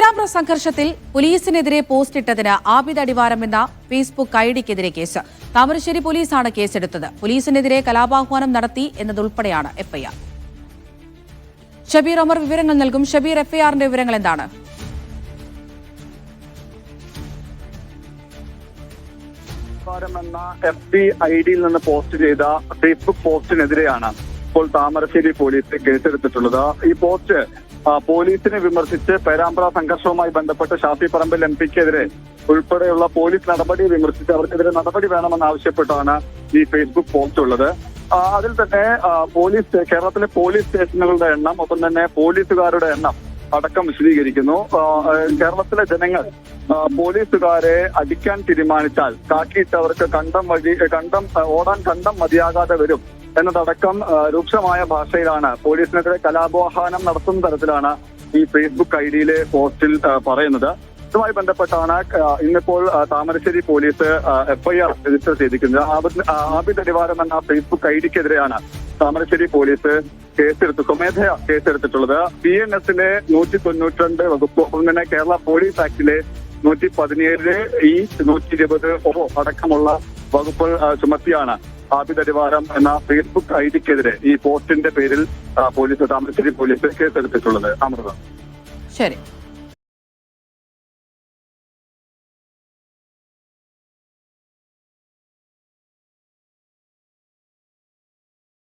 പേരാമ്പ്ര സംഘർഷത്തിൽ പോലീസിനെതിരെ പോസ്റ്റ് ഇട്ടതിന് ആബിദ് അടിവാരം എന്ന ഫേസ്ബുക്ക് ഐഡിക്കെതിരെ കേസ്. താമരശ്ശേരി പോലീസാണ് കേസെടുത്തത്. പോലീസിനെതിരെ കലാപാഹ്വാനം നടത്തി എന്നതുൾപ്പെടെയാണ് എഫ്ഐആർ. ഷബീർ അമർ വിവരങ്ങൾ നൽകും. ഷബീർ, എഫ്ഐആറിന്റെ വിവരങ്ങൾ എന്താണ്? എന്ന FB ഐഡിയിൽ നിന്ന് പോസ്റ്റ് ചെയ്ത ഫേസ്ബുക്ക് പോസ്റ്റിനെതിരെയാണ് ഇപ്പോൾ താമരശ്ശേരി പോലീസ് കേസെടുത്തിട്ടുള്ളത്. ഈ പോസ്റ്റ് പോലീസിനെ വിമർശിച്ച് പേരാമ്പ്ര സംഘർഷവുമായി ബന്ധപ്പെട്ട് ഷാഫി പറമ്പിൽ MP-ക്കെതിരെ ഉൾപ്പെടെയുള്ള പോലീസ് നടപടി വിമർശിച്ച് അവർക്കെതിരെ നടപടി വേണമെന്നാവശ്യപ്പെട്ടാണ് ഈ ഫേസ്ബുക്ക് പോസ്റ്റ് ഉള്ളത്. അതിൽ തന്നെ കേരളത്തിലെ പോലീസ് സ്റ്റേഷനുകളുടെ എണ്ണം, ഒപ്പം തന്നെ പോലീസുകാരുടെ എണ്ണം അടക്കം വിശദീകരിക്കുന്നു. കേരളത്തിലെ ജനങ്ങൾ പോലീസുകാരെ അടിക്കാൻ തീരുമാനിച്ചാൽ കാക്കിയിട്ടവർക്ക് ഓടാൻ കണ്ടം മതിയാകാതെ വരും എന്നതടക്കം രൂക്ഷമായ ഭാഷയിലാണ് പോലീസിനെതിരെ കലാപാഹ്വാനം നടത്തുന്ന തരത്തിലാണ് ഈ ഫേസ്ബുക്ക് ഐഡിയിലെ പോസ്റ്റിൽ പറയുന്നത്. ഇതുമായി ബന്ധപ്പെട്ടാണ് ഇന്നിപ്പോൾ താമരശ്ശേരി പോലീസ് FIR രജിസ്റ്റർ ചെയ്തിരിക്കുന്നത്. ആബിദ് അടിവാരം എന്ന ഫേസ്ബുക്ക് ഐഡിക്കെതിരെയാണ് താമരശ്ശേരി പോലീസ് സ്വമേധയാ കേസെടുത്തിട്ടുള്ളത്. BNS-ലെ 192 വകുപ്പ്, ഒപ്പം തന്നെ കേരള പോലീസ് ആക്ടിലെ 117 E 120 അടക്കമുള്ള വകുപ്പുകൾ ചുമത്തിയാണ് ആബിദ് അടിവാരം എന്ന ഫേസ്ബുക്ക് ഐഡിക്കെതിരെ ഈ പോസ്റ്റിന്റെ പേരിൽ താമരശ്ശേരി പോലീസ് കേസെടുത്തിട്ടുള്ളത്. അമൃത. ശരി.